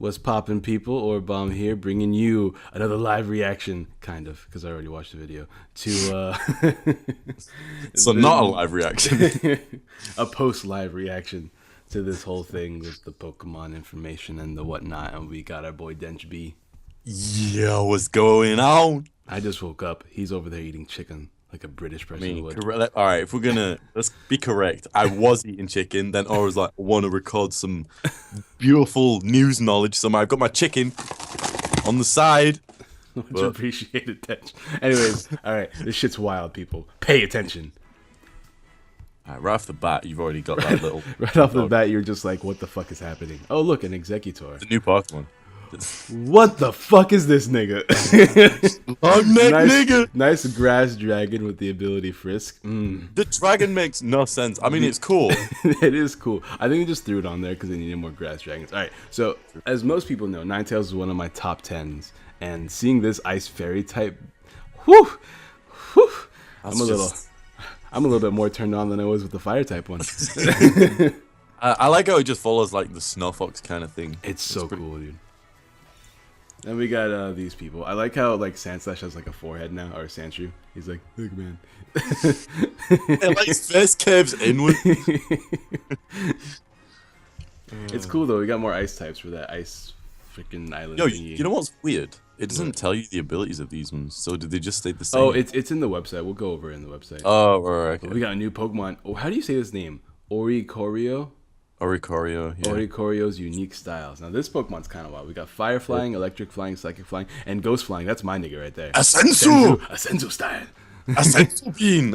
What's poppin', people? Or Bomb here, bringing you another live reaction, kind of, because I already watched the video, to, So not a live reaction. a post-live reaction to this whole thing with the Pokemon information and the whatnot, and we got our boy Denchbee. Yo, what's going on? I just woke up. He's over there eating chicken like a British person would. All right, if we're gonna, let's be correct. I was eating chicken, then I was like, I want to record some beautiful news knowledge, so I've got my chicken on the side. Much appreciated, Dench. Anyways, all right, this shit's wild, people. Pay attention. All right, right off the bat, you've already got that little... Right off the bat, you're just like, what the fuck is happening? Oh, look, an Executor. The new Pokemon. What the fuck is this nigga? Long neck nigga! Nice grass dragon with the ability Frisk. The dragon makes no sense. I mean, it's cool. It is cool. I think they just threw it on there because they needed more grass dragons. Alright, so as most people know, Ninetales is one of my top 10s. And seeing this Ice Fairy type, whew, I'm a little bit more turned on than I was with the Fire type one. I like how it just follows like the Snow Fox kind of thing. It's so cool, dude. And we got these people. I like how like Sandslash has like a forehead now, or Sandshrew. He's like, look, man. It like face curves inward. It's cool though. We got more ice types for that ice freaking island. Yo, thingy. you know what's weird? It doesn't tell you the abilities of these ones. So did they just stay the same? Oh, it's in the website. We'll go over it in the website. Oh, alright. Okay. We got a new Pokemon. Oh, how do you say this name? Oricorio? Oricorio, yeah. Oricorio's unique styles. Now this Pokemon's kind of wild. We got Fire Flying, Electric Flying, Psychic Flying, and Ghost Flying. That's my nigga right there. Asensu! Asensu style. Asensu bean!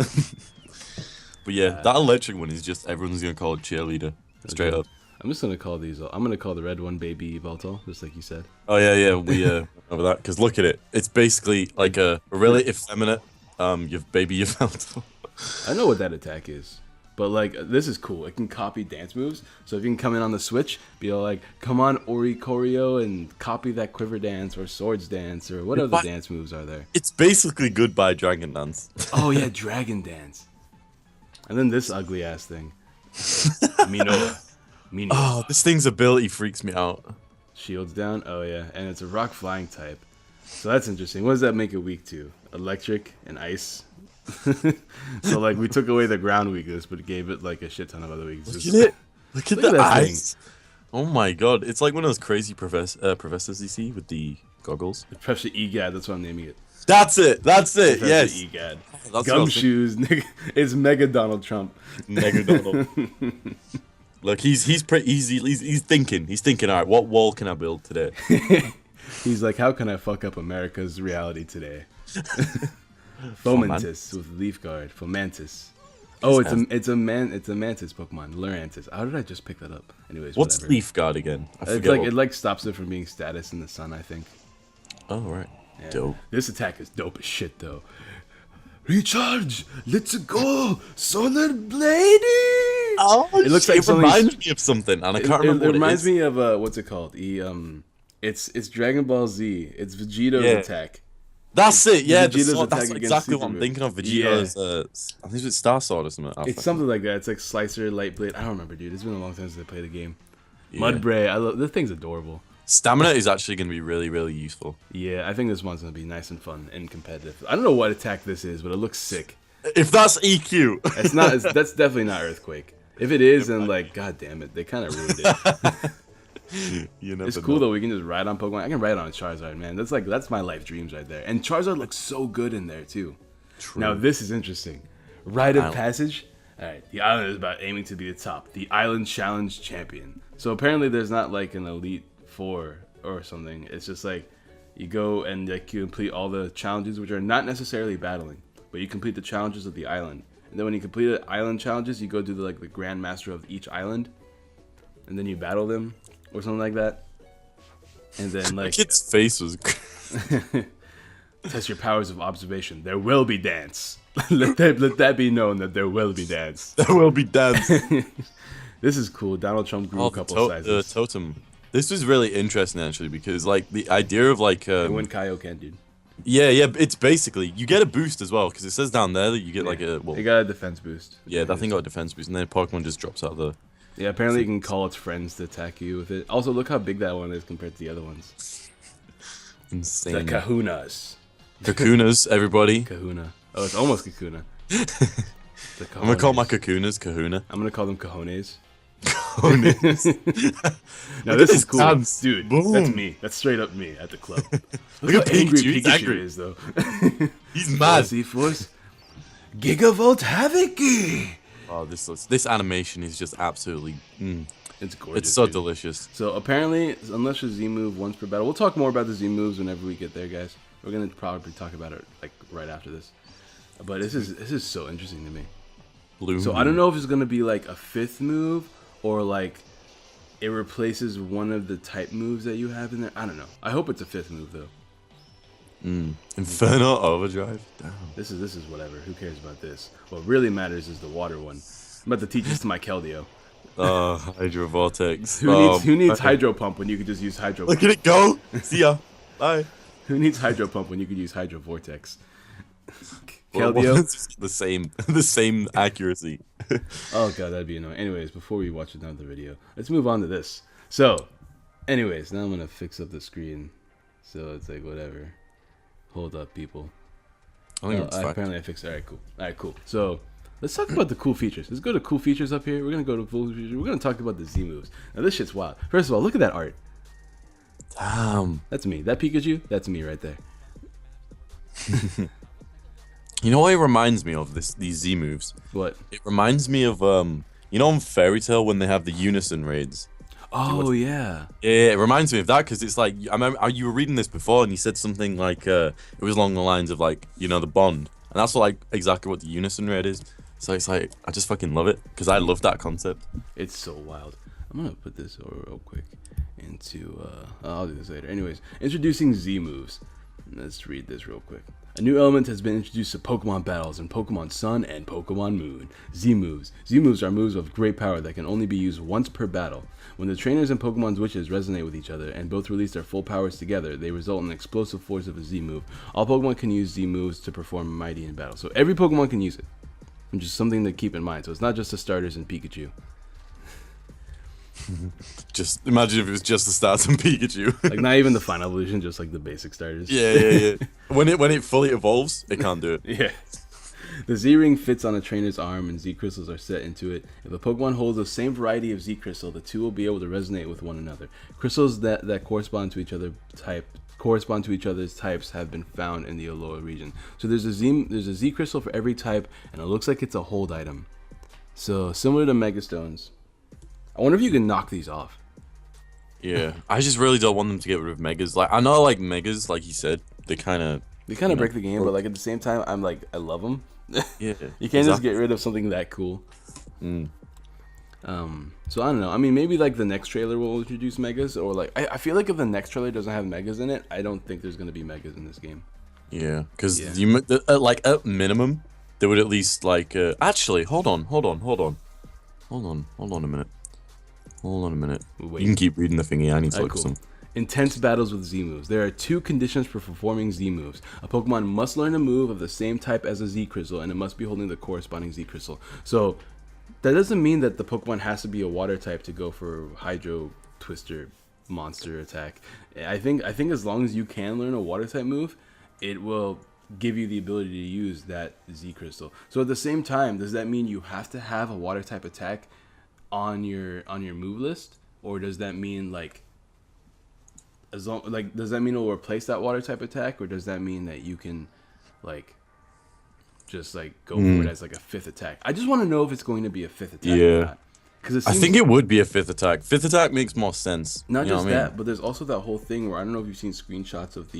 But yeah, that electric one is just, everyone's gonna call it cheerleader. Straight up. I'm just gonna call these. I'm gonna call the red one Baby Voltol, just like you said. Oh yeah, we over that, because look at it. It's basically like a really effeminate, you've Baby Yveltal. I know what that attack is. But like, this is cool. It can copy dance moves. So if you can come in on the switch, be all like, come on Oricorio and copy that Quiver Dance or Swords Dance or what other dance moves are there? It's basically Goodbye Dragon Dance. Oh yeah, Dragon Dance. And then this ugly ass thing. Minoa. Oh, this thing's ability freaks me out. Shields down? Oh yeah. And it's a rock flying type. So that's interesting. What does that make it weak to? Electric and ice? So like we took away the ground weakness, but gave it like a shit ton of other weaknesses. Look at it! Look at the eyes! Thing. Oh my god, it's like one of those crazy professors you see with the goggles. Professor Egad, that's what I'm naming it. That's it! That's it! Professor Yes! Egad. That's Gumshoes, nigga. It's Mega Donald Trump. Mega Donald. Look, he's thinking. He's thinking, alright, what wall can I build today? He's like, how can I fuck up America's reality today? Fomantis with Leaf Guard. Fomantis. Oh, it's a mantis Pokemon. Lurantis. How did I just pick that up? Anyways, what's whatever. Leaf Guard again? I It's forget. like it like stops it from being status in the sun, I think. Oh right. Yeah. Dope. This attack is dope as shit though. Recharge! Let's go! Solar Blading! Oh, it looks like it reminds me of something, and I can't remember what it is. It reminds me of what's it called? It's Dragon Ball Z. It's Vegeto's attack. That's it, yeah. Vegeto's That's exactly what I'm thinking of. Vegeto's, I think it's Star Sword or something. It's something like that. It's like Slicer, Light Blade. I don't remember, dude. It's been a long time since I played the game. Mudbray. I love this thing's adorable. Stamina is actually going to be really, really useful. Yeah, I think this one's going to be nice and fun and competitive. I don't know what attack this is, but it looks sick. If that's EQ. It's not. That's definitely not Earthquake. If it is, then like, god damn it, they kind of ruined it. It's cool though. We can just ride on Pokemon. I can ride on Charizard, man. That's my life dreams right there. And Charizard looks so good in there too. True. Now this is interesting. Rite of Passage. All right, the island is about aiming to be the top, the Island Challenge champion. So apparently there's not like an Elite Four or something. It's just like you go and like you complete all the challenges, which are not necessarily battling, but you complete the challenges of the island. And then when you complete the island challenges, you go do the Grand Master of each island, and then you battle them. Or something like that. And then like the kid's face was test your powers of observation. There will be dance. let that be known that there will be dance. There will be dance. This is cool. Donald Trump grew a couple sizes. The totem. This was really interesting actually because like the idea of like when Kaioken, dude. Yeah, it's basically you get a boost as well because it says down there that you get like a you got a defense boost. Yeah, that thing got a defense boost, and then Pokemon just drops out of the Yeah, apparently you can call its friends to attack you with it. Also, look how big that one is compared to the other ones. Insane. The kahunas. Kakunas, everybody. Kahuna. Oh, it's almost kakuna. I'm gonna call my kakunas kahuna. I'm gonna call them cojones. Cojones. Now this is cool, dance. dude. Boom. That's me. That's straight up me at the club. Look how at angry Pikachu. He's Pikachu angry. is, though. He's mad. Z-Force. Gigavolt Havoc. Oh, this animation is just absolutely. It's gorgeous. It's so dude. delicious. So apparently, unless a Z move once per battle, we'll talk more about the Z moves whenever we get there, guys. We're gonna probably talk about it like right after this. But this is so interesting to me. Bloom. So I don't know if it's gonna be like a 5th move or like it replaces one of the type moves that you have in there. I don't know. I hope it's a 5th move though. Inferno Overdrive. Damn. This is whatever. Who cares about this? What really matters is the water one. I'm about to teach this to my Keldeo. Hydro Vortex. Who needs Hydro Pump when you could just use Hydro Pump? Look at it go. See ya. Bye. Who needs Hydro Pump when you could use Hydro Vortex? Well, Keldeo? the same accuracy. Oh god, that'd be annoying. Anyways, before we watch another video, let's move on to this. So, anyways, now I'm gonna fix up the screen so it's like whatever. Hold up, people. Apparently I fixed it. Alright, cool. So, let's talk about the cool features. Let's go to cool features up here. We're gonna go to cool features. We're gonna talk about the Z moves. Now this shit's wild. First of all, look at that art. Damn. That's me. That Pikachu, that's me right there. You know what it reminds me of, these Z moves? What? It reminds me of you know, in Fairy Tail when they have the unison raids. Oh yeah. Yeah, it reminds me of that because it's like I remember you were reading this before and you said something like it was along the lines of like, you know, the bond, and that's like exactly what the unison raid is. So it's like I just fucking love it because I love that concept. It's so wild. I'm gonna put this real quick into I'll do this later. Anyways, introducing Z moves. Let's read this real quick. A new element has been introduced to Pokemon battles in Pokemon Sun and Pokemon Moon. Z moves. Z moves are moves of great power that can only be used once per battle. When the trainers and Pokemon's wishes resonate with each other and both release their full powers together, they result in an explosive force of a Z move. All Pokemon can use Z moves to perform mighty in battle. So every Pokemon can use it. And just something to keep in mind. So it's not just the starters and Pikachu. Just imagine if it was just the stats and Pikachu. Like not even the final evolution, just like the basic starters. Yeah. When it fully evolves, it can't do it. Yeah. The Z-Ring fits on a trainer's arm and Z-Crystals are set into it. If a Pokemon holds the same variety of Z-Crystal, the two will be able to resonate with one another. Crystals that correspond to each other's types have been found in the Alola region. So there's a Z-Crystal for every type, and it looks like it's a hold item. So similar to Megastones. I wonder if you can knock these off. Yeah, I just really don't want them to get rid of Megas. Like I know, like Megas, like you said, they kind of break the game, but like at the same time, I'm like I love them. Yeah, you can't just get rid of something that cool. So I don't know. I mean, maybe like the next trailer will introduce Megas, or like I feel like if the next trailer doesn't have Megas in it, I don't think there's gonna be Megas in this game. Yeah, because you like at minimum, they would at least like actually hold on a minute. Wait. You can keep reading the thingy. I need to look cool. some. Intense battles with Z moves. There are 2 conditions for performing Z moves. A Pokemon must learn a move of the same type as a Z Crystal, and it must be holding the corresponding Z Crystal. So that doesn't mean that the Pokemon has to be a water type to go for Hydro Twister monster attack. I think as long as you can learn a water type move, it will give you the ability to use that Z Crystal. So at the same time, does that mean you have to have a water type attack on your move list, or does that mean like does that mean it'll replace that water type attack, or does that mean that you can like just like go for it as like a 5th attack? I just want to know if it's going to be a 5th attack or not. Because I think it would be a 5th attack. 5th attack makes more sense. Not just that, but there's also that whole thing where I don't know if you've seen screenshots of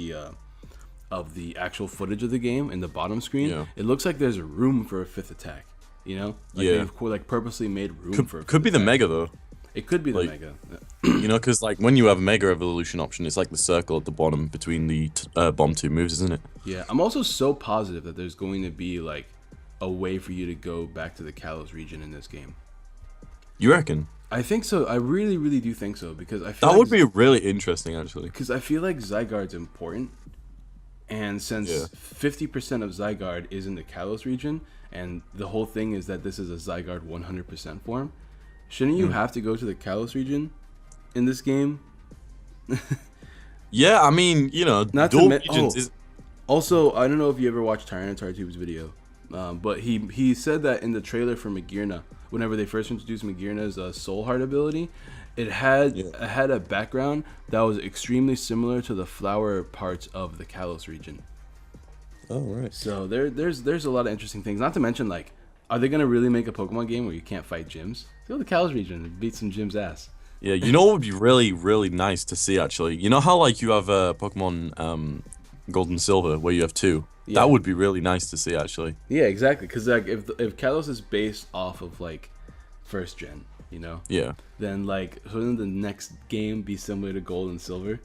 the actual footage of the game in the bottom screen. Yeah. It looks like there's room for a 5th attack. You know, like they've like purposely made room for. Could be the Mega though. It could be the Mega. You know, because like when you have Mega Evolution option, it's like the circle at the bottom between the bomb 2 moves, isn't it? Yeah, I'm also so positive that there's going to be like a way for you to go back to the Kalos region in this game. You reckon? I think so. I really, really do think so, because I feel that would be really interesting actually. Because I feel like Zygarde's important, and since 50% of Zygarde is in the Kalos region, and the whole thing is that this is a Zygarde 100% form, shouldn't you have to go to the Kalos region in this game? Yeah, I mean, you know, Not dual to regions is... Also, I don't know if you ever watched Tyranitartube's video, but he said that in the trailer for Magirna, whenever they first introduced Magirna's Soul Heart ability, it had a background that was extremely similar to the flower parts of the Kalos region. Oh, right. So there's a lot of interesting things. Not to mention, like, are they gonna really make a Pokemon game where you can't fight gyms? Go to the Kalos region and beat some gyms' ass. Yeah, you know what would be really, really nice to see, actually? You know how, like, you have Pokemon Gold and Silver, where you have 2? Yeah. That would be really nice to see, actually. Yeah, exactly. Because, like, if Kalos is based off of, like, first gen, you know? Yeah. Then, like, shouldn't the next game be similar to Gold and Silver?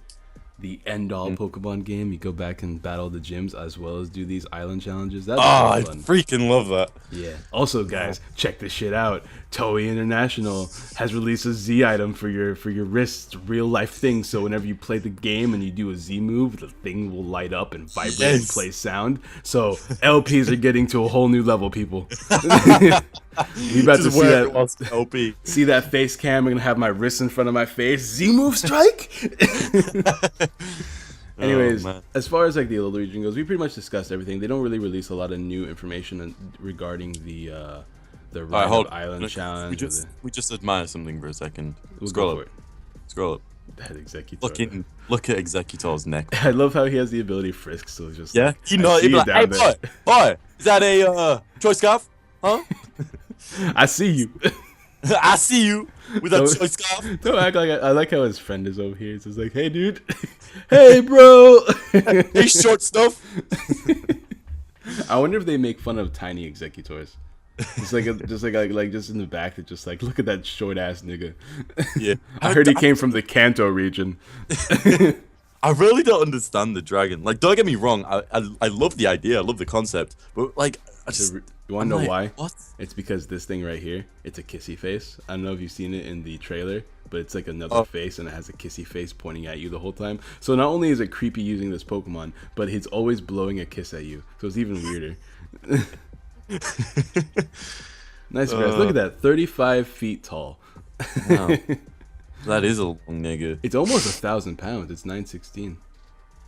The end-all Pokemon game. You go back and battle the gyms as well as do these island challenges. That's I fun. freaking love that. Yeah. Also, guys, check this shit out. Toei International has released a Z item for your wrist, real life thing. So whenever you play the game and you do a Z move, the thing will light up and vibrate and play sound. So LPs are getting to a whole new level, people. We about to see that LP. See that face cam? I'm gonna have my wrist in front of my face. Z move strike. Anyways, as far as like the Alola region goes, we pretty much discussed everything. They don't really release a lot of new information regarding the Island challenge. We just admire something for a second. We'll Scroll up. That Executor. Look at Executor's neck. I love how he has the ability frisk, so it's just like, you know, he'd be like, hey boy, is that a choice scarf? Huh? I see you. I see you with that choice scarf. Don't act like I like how his friend is over here. It's just like, hey dude, hey bro, hey short stuff. I wonder if they make fun of tiny Executors. Just like just in the back, they're just like, look at that short ass nigga. Yeah, I heard he came from the Kanto region. I really don't understand the dragon. Like, don't get me wrong, I love the idea, I love the concept, but like, you want to know why? What? It's because this thing right here, it's a kissy face. I don't know if you've seen it in the trailer, but it's like another face, and it has a kissy face pointing at you the whole time. So not only is it creepy using this Pokemon, but he's always blowing a kiss at you. So it's even weirder. Nice grass. Look at that, 35 feet tall. Wow. That is a long nigga. It's almost 1,000 pounds. It's 916.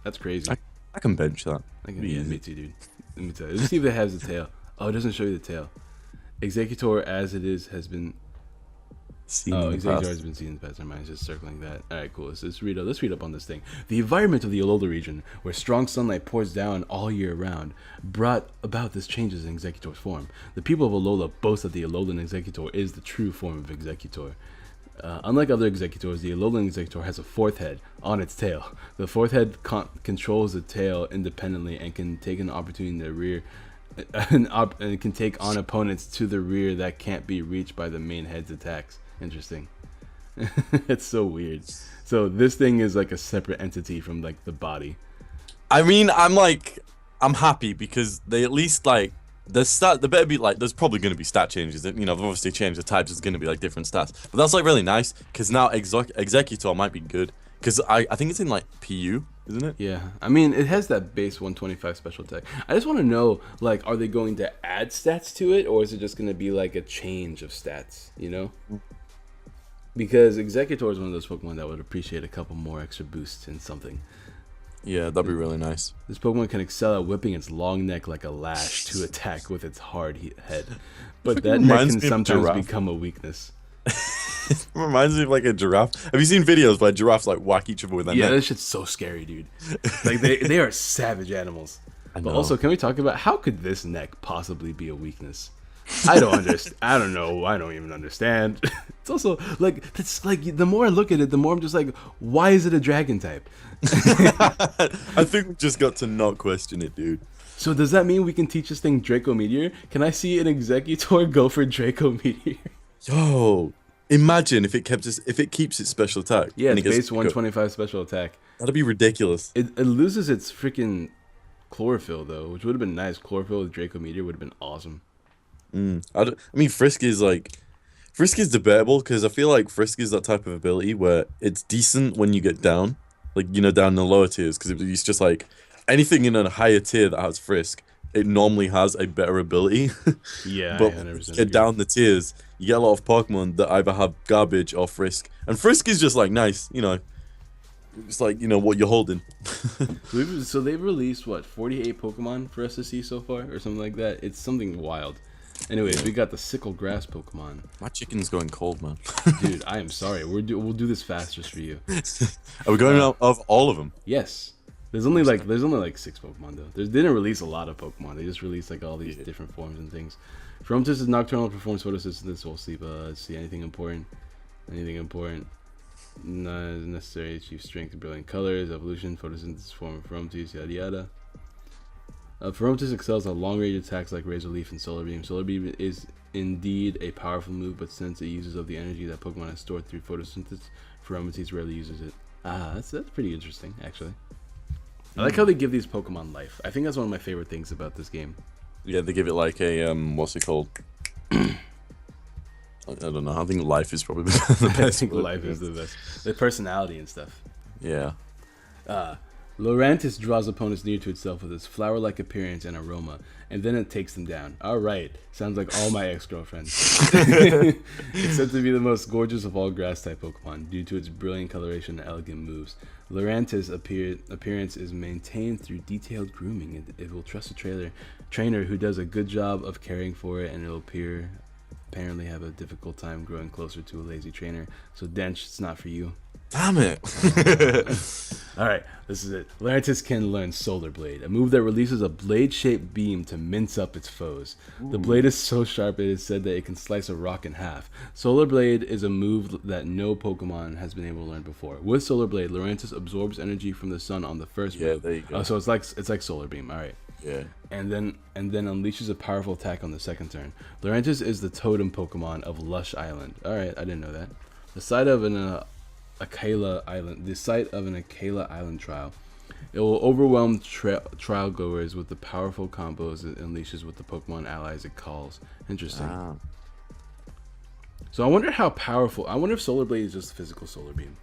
That's crazy. I can bench that. Yeah, me too, dude. Let me tell you. Let's see if it has the tail. Oh, it doesn't show you the tail. Executor as it is has been seen. Oh, Executor has been seen in the past. Never mind, it's just circling that. All right, cool. Let's read up on this thing. The environment of the Alola region, where strong sunlight pours down all year round, brought about this changes in Executor's form. The people of Alola boast that the Alolan Executor is the true form of Executor. Unlike other Executors, the Alolan Executor has a fourth head on its tail. The fourth head controls the tail independently and can take an opportunity in the rear, and can take on opponents to the rear that can't be reached by the main head's attacks. Interesting. It's so weird. So this thing is like a separate entity from like the body. I mean, I'm happy because they at least like. There better be like, there's probably going to be stat changes. You know, they've obviously changed the types. There's going to be like different stats, but that's like really nice because now Executor might be good because I think it's in like PU, isn't it? Yeah, I mean it has that base 125 special attack. I just want to know, like, are they going to add stats to it, or is it just going to be like a change of stats? You know, because Executor is one of those Pokemon that would appreciate a couple more extra boosts in something. Yeah, that'd be really nice. This Pokemon can excel at whipping its long neck like a lash to attack with its hard head. But that neck can sometimes become a weakness. It reminds me of like a giraffe. Have you seen videos where giraffes like whack each other with their neck? Yeah, that shit's so scary, dude. Like they are savage animals. But also, can we talk about how could this neck possibly be a weakness? I don't understand. I don't know. I don't even understand. It's also like, it's like the more I look at it, the more I'm just like, why is it a dragon type? I think we just got to not question it, dude. So does that mean we can teach this thing Draco Meteor? Can I see an Executor go for Draco Meteor? Yo, imagine if it keeps its special attack. Yeah, it's base 125 special attack. That'd be ridiculous. It loses its freaking chlorophyll though, which would have been nice. Chlorophyll with Draco Meteor would have been awesome. I mean, Frisk is debatable because I feel like Frisk is that type of ability where it's decent when you get down, like, you know, down in the lower tiers, because it's just like anything in a higher tier that has Frisk, it normally has a better ability. Yeah, but get down the tiers, you get a lot of Pokemon that either have Garbage or Frisk. And Frisk is just like nice, you know. It's like, you know, what you're holding. So they've released, what, 48 Pokemon for us to see so far? Or something like that? It's something wild. Anyways, we got the Sickle Grass Pokemon. My chicken's going cold, man. Dude, I am sorry. We'll do this fast just for you. Are we going out of all of them? Yes. There's only like 6 Pokemon though. They didn't release a lot of Pokemon. They just released like all these different forms and things. Ferromantis is nocturnal, performs photosynthesis while sleep. Let's see, anything important? Anything important? Not necessary. Achieve strength, brilliant colors, evolution, photosynthesis form of Ferromantis, yada yada. Ferromantis excels at long-range attacks like Razor Leaf and Solar Beam. Solar Beam is indeed a powerful move, but since it uses of the energy that Pokemon has stored through photosynthesis, Ferromantis rarely uses it. That's pretty interesting, actually. I like how they give these Pokemon life. I think that's one of my favorite things about this game. Yeah, they give it like a, what's it called? I don't know. I think life is probably the best. I think life is the best. The personality and stuff. Yeah. Lurantis draws opponents near to itself with its flower-like appearance and aroma, and then it takes them down. Alright, sounds like all my ex-girlfriends. It's said to be the most gorgeous of all grass-type Pokemon, due to its brilliant coloration and elegant moves. Lurantis' appearance is maintained through detailed grooming, and it will trust a trainer who does a good job of caring for it, and it will apparently have a difficult time growing closer to a lazy trainer. So Dench, it's not for you. Damn it. Alright, this is it. Lurantis can learn Solar Blade, a move that releases a blade-shaped beam to mince up its foes. The blade is so sharp it is said that it can slice a rock in half. Solar Blade is a move that no Pokemon has been able to learn before. With Solar Blade, Lurantis absorbs energy from the sun on the first move. There you go. So it's like Solar Beam. Alright. Yeah. And then unleashes a powerful attack on the second turn. Lurantis is the totem Pokemon of Lush Island. Alright, I didn't know that. The site of an Akela Island trial. It will overwhelm trial goers with the powerful combos it unleashes with the Pokemon allies it calls. Interesting. Ah. So I wonder how powerful. I wonder if Solar Blade is just physical Solar Beam.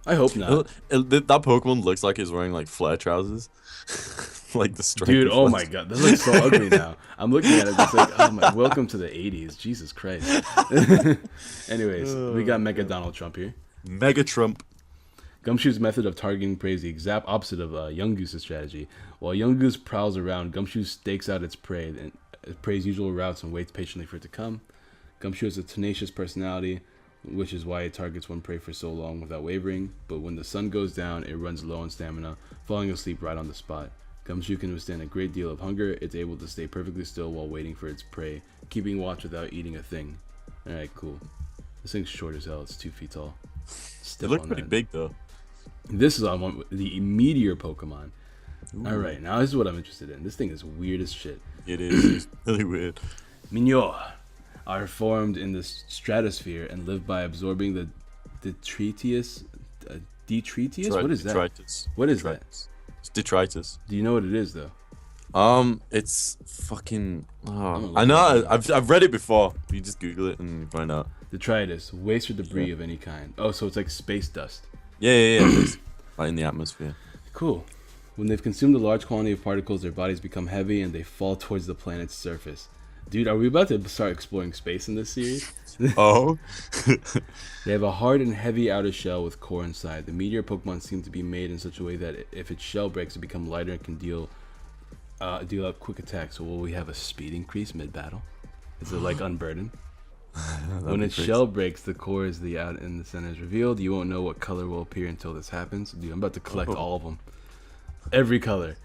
I hope not. That Pokemon looks like he's wearing like flare trousers. Like the striped Dude, oh ones. my god, this looks so ugly now. I'm looking at it, it's like, oh my, welcome to the 80s. Jesus Christ. Anyways, we got Mega Donald Trump here. Mega Trump. Gumshoe's method of targeting prey is the exact opposite of Young Goose's strategy. While Young Goose prowls around, Gumshoe stakes out its prey, and prey's usual routes and waits patiently for it to come. Gumshoe has a tenacious personality, which is why it targets one prey for so long without wavering, but when the sun goes down, it runs low on stamina, falling asleep right on the spot. Gumshoe can withstand a great deal of hunger. It's able to stay perfectly still while waiting for its prey, keeping watch without eating a thing. Alright, cool. This thing's short as hell. It's 2 feet tall. It looks pretty big though. This is on the Meteor Pokemon. Alright, now this is what I'm interested in. This thing is weird as shit. It is. It's really weird. Meteor are formed in the stratosphere and live by absorbing the detritus. Detritus? What is that? Detritus. What is that? It's detritus. Do you know what it is though? It's fucking. Oh, I know. I've read it before. You just Google it and you find out. Detritus, waste or debris of any kind. Oh, so it's like space dust. Yeah. It's like in the atmosphere. Cool. When they've consumed a large quantity of particles, their bodies become heavy and they fall towards the planet's surface. Dude, are we about to start exploring space in this series? Oh. They have a hard and heavy outer shell with core inside. The Meteor Pokemon seem to be made in such a way that if its shell breaks, it becomes lighter and can deal out quick attacks. So will we have a speed increase mid-battle? Is it like Unburden? When its shell breaks, the core is the out and the center is revealed. You won't know what color will appear until this happens. Dude, I'm about to collect all of them. Every color.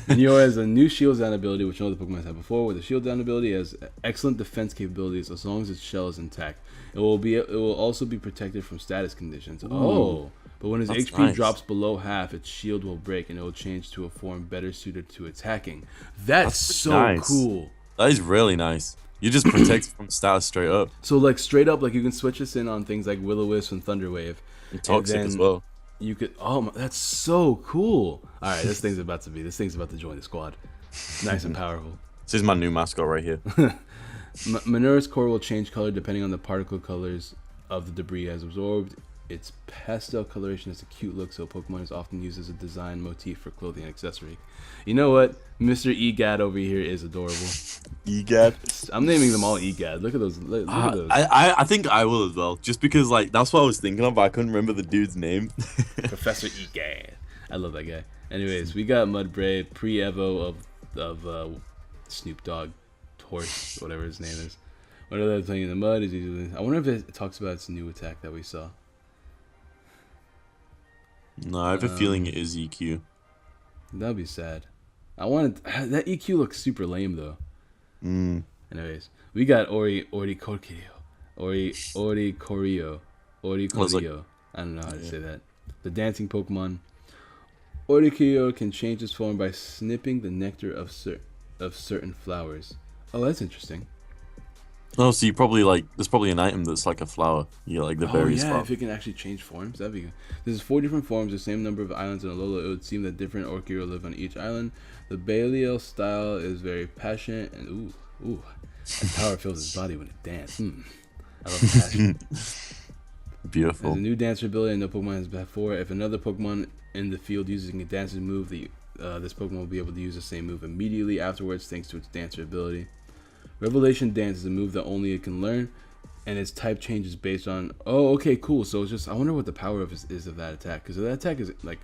Neo has a new shield down ability, which no other Pokemon have before. With the shield down ability, it has excellent defense capabilities as long as its shell is intact. It will also be protected from status conditions. Ooh. Oh, but when its HP drops below half, its shield will break and it will change to a form better suited to attacking. That's so cool. That is really nice. You just protect from status straight up. So like straight up, like you can switch this in on things like Will-O-Wisp and Thunderwave. And Toxic as well. You could. Oh, that's so cool. All right, this thing's about to join the squad. Nice and powerful. This is my new mascot right here. Minerva's core will change color depending on the particle colors of the debris as absorbed. its pastel coloration has a cute look, so Pokemon is often used as a design motif for clothing and accessory. You know what? Mr. Egad over here is adorable. Egad? I'm naming them all Egad. Look at those. Look at those. I think I will as well, just because like that's what I was thinking of, but I couldn't remember the dude's name. Professor Egad. I love that guy. Anyways, we got Mudbray, pre-Evo of Snoop Dogg, horse, whatever his name is. Whenever they're playing in the mud, is usually. I wonder if it talks about its new attack that we saw. No, I have a feeling it is EQ. That'd be sad. I wanted that EQ looks super lame though. Anyways, we got Oricorio. I don't know how to say that. The dancing Pokemon. Oricorio can change its form by snipping the nectar of certain flowers. Oh, that's interesting. Oh, so you probably like there's probably an item that's like a flower. You get like the berries. Oh yeah, flower. if it can actually change forms, that'd be good. There's 4 different forms, the same number of islands in Alola. It would seem that different Oricorio live on each island. The Balial style is very passionate and ooh, the power fills his body when it dances. I love passion. Beautiful. There's a new dancer ability no Pokemon has before. If another Pokemon in the field uses a dancer's move, this Pokemon will be able to use the same move immediately afterwards thanks to its dancer ability. Revelation Dance is a move that only it can learn, and its type changes based on. Oh, okay, cool. So it's just I wonder what the power of is of that attack, because that attack is like.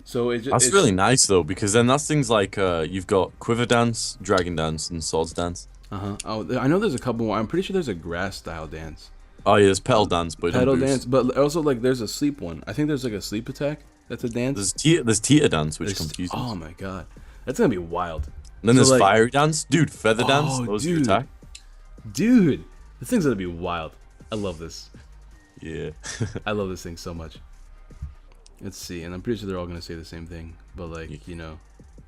So that's really nice though, because then that's things like you've got Quiver Dance, Dragon Dance, and Swords Dance. Oh, I know there's a couple more. I'm pretty sure there's a Grass style dance. Oh yeah, there's Petal Dance, but Petal Dance, but also like there's a sleep one. I think there's like a sleep attack. That's a dance. There's Teeter Dance, which confuses. Oh my god, that's gonna be wild. And then there's like, Fiery Dance, dude. Feather Dance, those dude. attack. Dude, this thing's gonna be wild. I love this. Yeah. I love this thing so much. Let's see, and I'm pretty sure they're all gonna say the same thing, but like you know,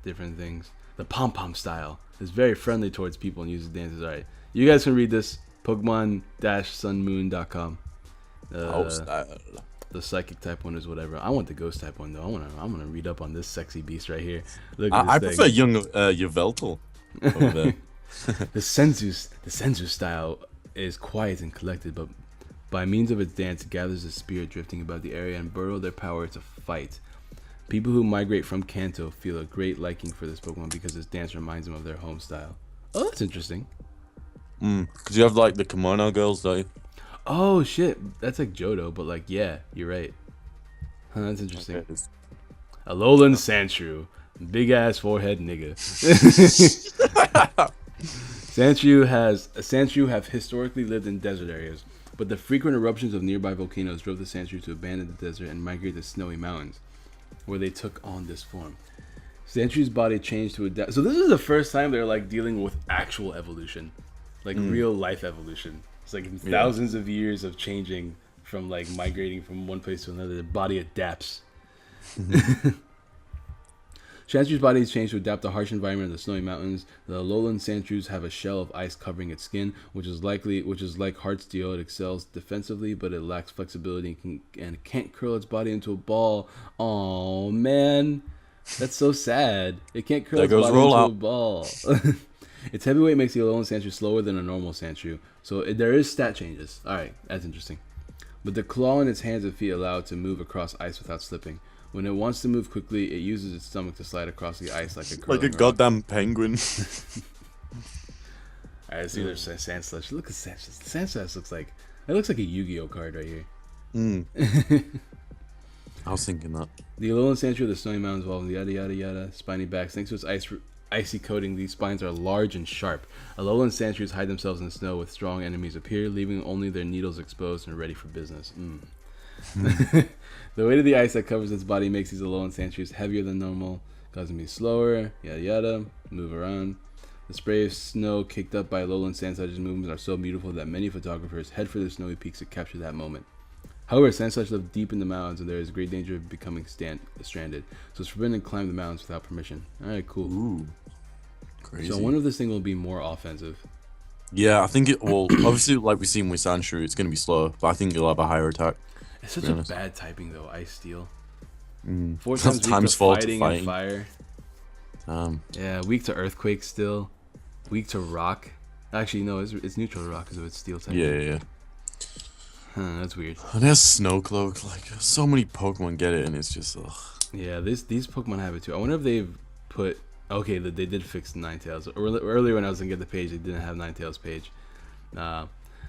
different things. The pom pom style is very friendly towards people and uses dances. All right, you guys can read this. Pokemon-sunmoon.com. The psychic type one is whatever. I want the ghost type one though. I want to read up on this sexy beast right here. Look at this I thing. prefer young Yveltal over there. The Senzu style is quiet and collected, but by means of its dance, it gathers a spirit drifting about the area and borrow their power to fight. People who migrate from Kanto feel a great liking for this Pokemon because its dance reminds them of their home style. Oh, that's interesting. Because you have like the kimono girls, don't you? Oh shit, that's like Johto, but like yeah, you're right. Huh, that's interesting. Okay. Alolan Sandshrew, big ass forehead nigga. Sandshrew have historically lived in desert areas, but the frequent eruptions of nearby volcanoes drove the Sandshrew to abandon the desert and migrate to snowy mountains, where they took on this form. Sandshrews' body changed to adapt. So this is the first time they're like dealing with actual evolution. Like real life evolution. It's like thousands of years of changing from like migrating from one place to another. The body adapts. Sandshrews' body is changed to adapt to harsh environment of the snowy mountains. The Alolan Sandshrews have a shell of ice covering its skin, which is like hard steel. It excels defensively, but it lacks flexibility and can't curl its body into a ball. Oh man, that's so sad. It can't curl its body into a ball. Its heavyweight makes the Alolan Sandshrew slower than a normal Sandshrew, so there is stat changes. Alright, that's interesting. But the claw in its hands and feet allow it to move across ice without slipping. When it wants to move quickly, it uses its stomach to slide across the ice like a goddamn penguin. Alright, let's see their Sandslash. Look at Sandslash. Sandslash looks like a Yu-Gi-Oh card right here. I was thinking that. The Alolan Sandshrew of the Snowy Mountains evolves yada yada yada. Spiny backs. Thanks to its icy coating, these spines are large and sharp. Alolan Sandshrews hide themselves in the snow with strong enemies appear, leaving only their needles exposed and ready for business. The weight of the ice that covers its body makes these Alolan Sandshrews heavier than normal, causing them to be slower, yada yada, move around. The spray of snow kicked up by Alolan Sandslash's movements are so beautiful that many photographers head for the snowy peaks to capture that moment. However, Sandslash live deep in the mountains, and there is great danger of becoming stranded, so it's forbidden to climb the mountains without permission. Alright, cool. Ooh. Crazy. So I wonder if this thing will be more offensive. Yeah, I think it will. Obviously, like we've seen with Sandshrew, it's going to be slower, but I think it'll have a higher attack. It's such a bad typing, though. Ice Steel. 4 times times weak to fighting and fire. Yeah, weak to Earthquake still. Weak to Rock. Actually, no, it's neutral to Rock because of its Steel type. Yeah. Huh, that's weird. And there's Snowcloak. Like, so many Pokemon get it, and it's just, ugh. Yeah, these Pokemon have it too. I wonder if they've put... Okay, they did fix Ninetales. Earlier when I was looking at the page, they didn't have Ninetales page.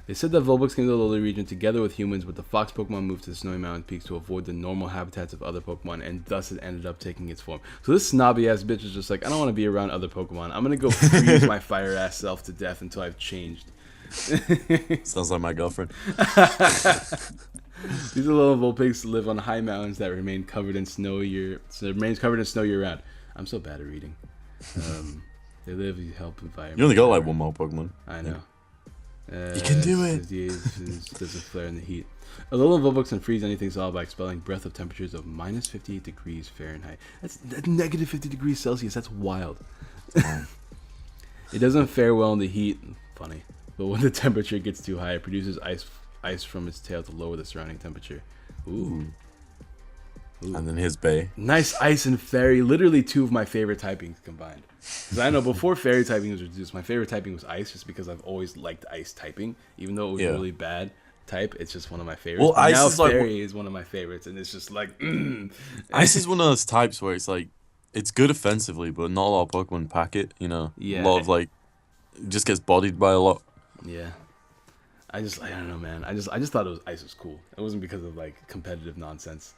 They said that Vulpix came to the Alola region together with humans, but the fox Pokemon moved to the Snowy Mountain Peaks to avoid the normal habitats of other Pokemon, and thus it ended up taking its form. So this snobby-ass bitch is just like, I don't want to be around other Pokemon. I'm going to go freeze my fire-ass self to death until I've changed. Sounds like my girlfriend. These little Vulpix live on high mountains that remain covered in snow year round. I'm so bad at reading. They live to help environment. You only got like one more Pokemon. I know. You can do it. Does a flare in the heat. Alolan Vulpix can freeze anything solid by expelling breath of temperatures of minus 58 degrees Fahrenheit. That's negative 50 degrees Celsius. That's wild. It doesn't fare well in the heat. Funny. But when the temperature gets too high, it produces ice from its tail to lower the surrounding temperature. Ooh. And then his Bay. Nice Ice and Fairy. Literally two of my favorite typings combined. Because I know before Fairy typing was reduced, my favorite typing was Ice, just because I've always liked Ice typing. Even though it was really bad type, it's just one of my favorites. Well, Ice now is Fairy is one of my favorites, and it's just like... Ice is one of those types where it's like, it's good offensively, but not a lot of Pokemon pack it, you know? Yeah. A lot of like, it just gets bodied by a lot. Yeah. I don't know, man. I just thought Ice was cool. It wasn't because of like competitive nonsense.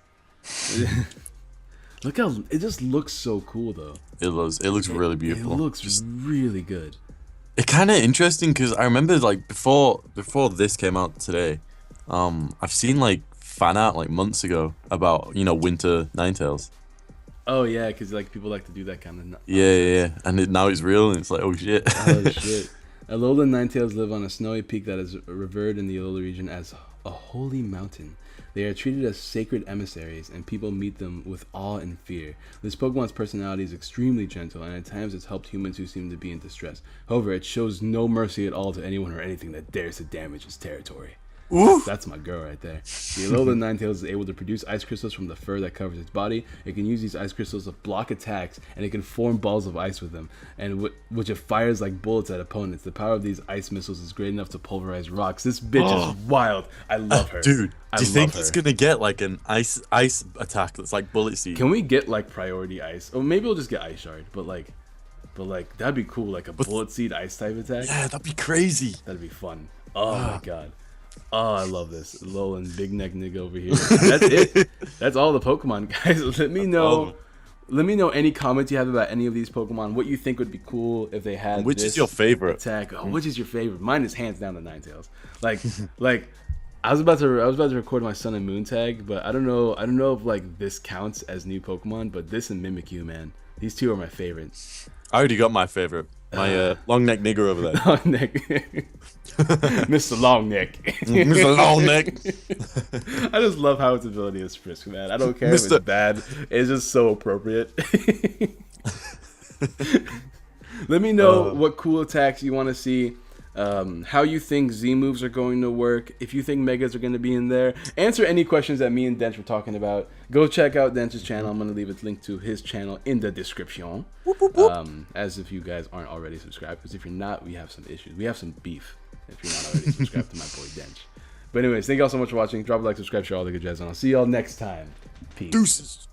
Look how it just looks so cool though. It looks really beautiful. It looks really good. It's kind of interesting because I remember like before this came out today, I've seen like fan art like months ago about, you know, winter Ninetales. Oh yeah, because like people like to do that kind of nonsense. Yeah, and now it's real and it's like, oh shit. Oh shit. Alolan Ninetales live on a snowy peak that is revered in the Alola region as a holy mountain. They are treated as sacred emissaries, and people meet them with awe and fear. This Pokemon's personality is extremely gentle, and at times it's helped humans who seem to be in distress. However, it shows no mercy at all to anyone or anything that dares to damage its territory. That's my girl right there. The Alolan Ninetales is able to produce ice crystals from the fur that covers its body. It can use these ice crystals to block attacks, and it can form balls of ice with them, and which it fires like bullets at opponents. The power of these ice missiles is great enough to pulverize rocks. This bitch is wild. I love her. Dude, do you think it's going to get like an ice attack that's like bullet seed? Can we get like priority ice? Or maybe we'll just get ice shard, but like that'd be cool, like a bullet seed ice type attack. Yeah, that'd be crazy. That'd be fun. Oh my god. Oh, I love this. Alolan big neck nigga over here. That's it. That's all the Pokemon, guys. Let me know. Let me know any comments you have about any of these Pokemon. What you think would be cool if they had. Which is your favorite attack? Oh, which is your favorite? Mine is hands down the Ninetales. Like I was about to record my Sun and Moon tag, but I don't know if like this counts as new Pokemon. But this and Mimikyu, man, these two are my favorites. I already got my favorite. My long neck nigger over there. Long neck. Mr. Long Neck. Mr. Long Neck. I just love how its ability is Frisk, man. I don't care if it's bad. It's just so appropriate. Let me know what cool attacks you want to see. How you think Z moves are going to work. If you think Megas are going to be in there. Answer any questions that me and Dench were talking about. Go check out Dench's channel. I'm going to leave a link to his channel in the description. As if you guys aren't already subscribed. Because if you're not, we have some issues. We have some beef. If you're not already subscribed to my boy Dench. But anyways, thank you all so much for watching. Drop a like, subscribe, share all the good jazz, and I'll see y'all next time. Peace. Deuces.